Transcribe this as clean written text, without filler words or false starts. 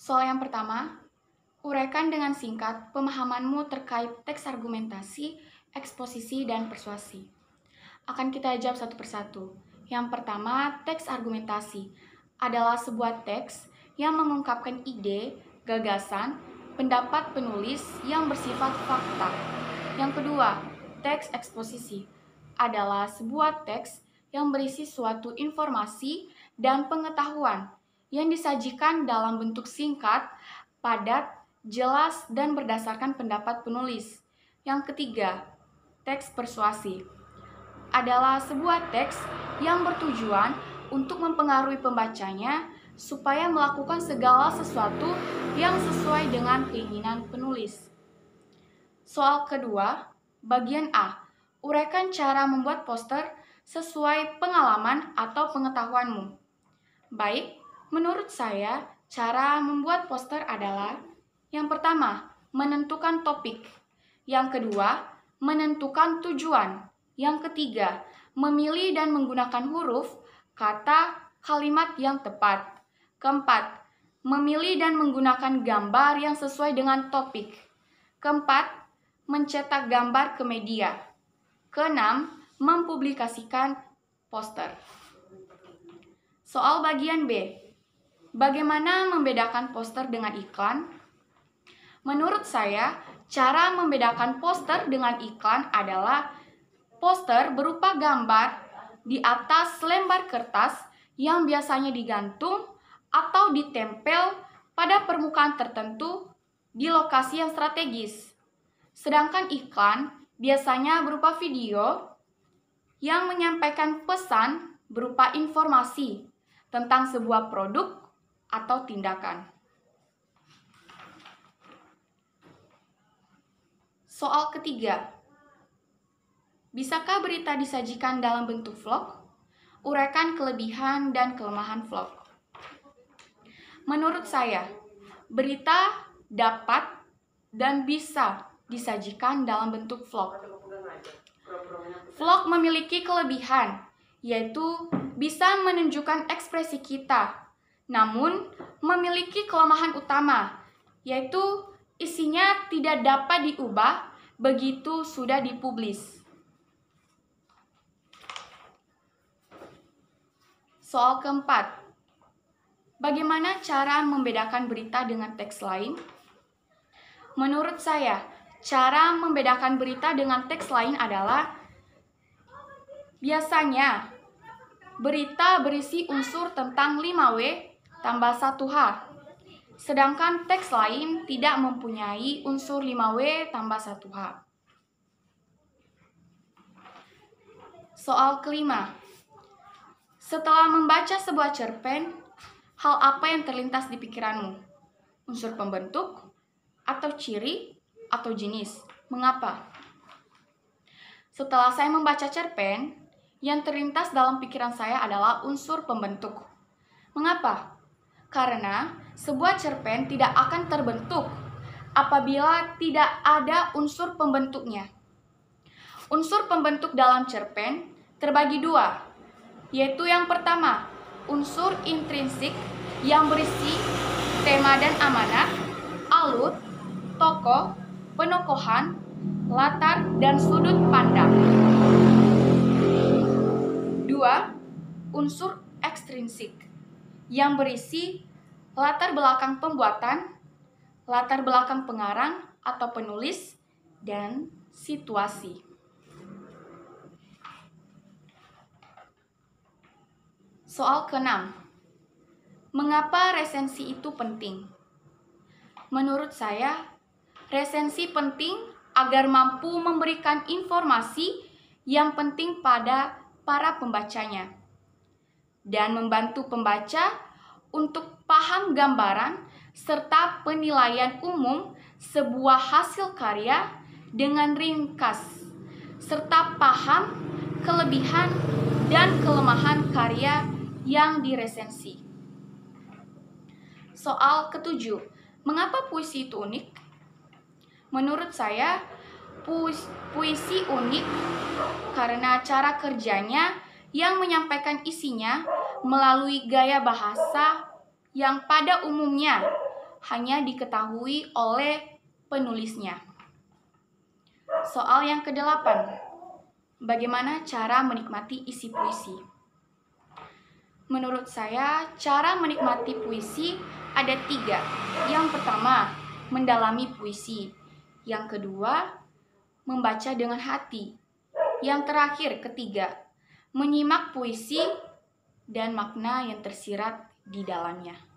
Soal yang pertama, uraikan dengan singkat pemahamanmu terkait teks argumentasi, eksposisi, dan persuasi. Akan kita jawab satu persatu. Yang pertama, teks argumentasi adalah sebuah teks yang mengungkapkan ide, gagasan, pendapat penulis yang bersifat fakta. Yang kedua, teks eksposisi adalah sebuah teks yang berisi suatu informasi dan pengetahuan yang disajikan dalam bentuk singkat, padat, jelas, dan berdasarkan pendapat penulis. Yang ketiga, teks persuasi adalah sebuah teks yang bertujuan untuk mempengaruhi pembacanya supaya melakukan segala sesuatu yang sesuai dengan keinginan penulis. Soal kedua, bagian A. Uraikan cara membuat poster sesuai pengalaman atau pengetahuanmu. Baik, menurut saya, cara membuat poster adalah: yang pertama, menentukan topik. Yang kedua, menentukan tujuan. Yang ketiga, memilih dan menggunakan huruf, kata, kalimat yang tepat. Keempat, memilih dan menggunakan gambar yang sesuai dengan topik. Keempat, mencetak gambar ke media. Keenam, mempublikasikan poster. Soal bagian B. Bagaimana membedakan poster dengan iklan? Menurut saya, cara membedakan poster dengan iklan adalah poster berupa gambar di atas lembar kertas yang biasanya digantung atau ditempel pada permukaan tertentu di lokasi yang strategis. Sedangkan iklan biasanya berupa video yang menyampaikan pesan berupa informasi tentang sebuah produk atau tindakan. Soal ketiga, bisakah berita disajikan dalam bentuk vlog? Uraikan kelebihan dan kelemahan vlog. Menurut saya, berita dapat dan bisa disajikan dalam bentuk vlog. Vlog memiliki kelebihan, yaitu bisa menunjukkan ekspresi kita, namun memiliki kelemahan utama, yaitu isinya tidak dapat diubah begitu sudah dipublis. Soal keempat, bagaimana cara membedakan berita dengan teks lain? Menurut saya, cara membedakan berita dengan teks lain adalah: biasanya berita berisi unsur tentang 5W tambah 1H, sedangkan teks lain tidak mempunyai unsur 5W tambah 1H. Soal kelima, setelah membaca sebuah cerpen, hal apa yang terlintas di pikiranmu? Unsur pembentuk, atau ciri, atau jenis? Mengapa? Setelah saya membaca cerpen, yang terlintas dalam pikiran saya adalah unsur pembentuk. Mengapa? Karena sebuah cerpen tidak akan terbentuk apabila tidak ada unsur pembentuknya. Unsur pembentuk dalam cerpen terbagi dua, yaitu yang pertama, unsur intrinsik yang berisi tema dan amanah, alur, tokoh, penokohan, latar, dan sudut pandang. Dua, unsur ekstrinsik yang berisi latar belakang pembuatan, latar belakang pengarang atau penulis, dan situasi. Soal keenam, mengapa resensi itu penting? Menurut saya, resensi penting agar mampu memberikan informasi yang penting pada para pembacanya dan membantu pembaca untuk paham gambaran serta penilaian umum sebuah hasil karya dengan ringkas, serta paham kelebihan dan kelemahan karya yang diresensi. Soal ketujuh, mengapa puisi itu unik? Menurut saya, puisi unik karena cara kerjanya yang menyampaikan isinya melalui gaya bahasa yang pada umumnya hanya diketahui oleh penulisnya. Soal yang ke-8, bagaimana cara menikmati isi puisi? Menurut saya, cara menikmati puisi ada 3. Yang pertama, mendalami puisi. Yang kedua, membaca dengan hati. Yang terakhir, ketiga, menyimak puisi dan makna yang tersirat di dalamnya.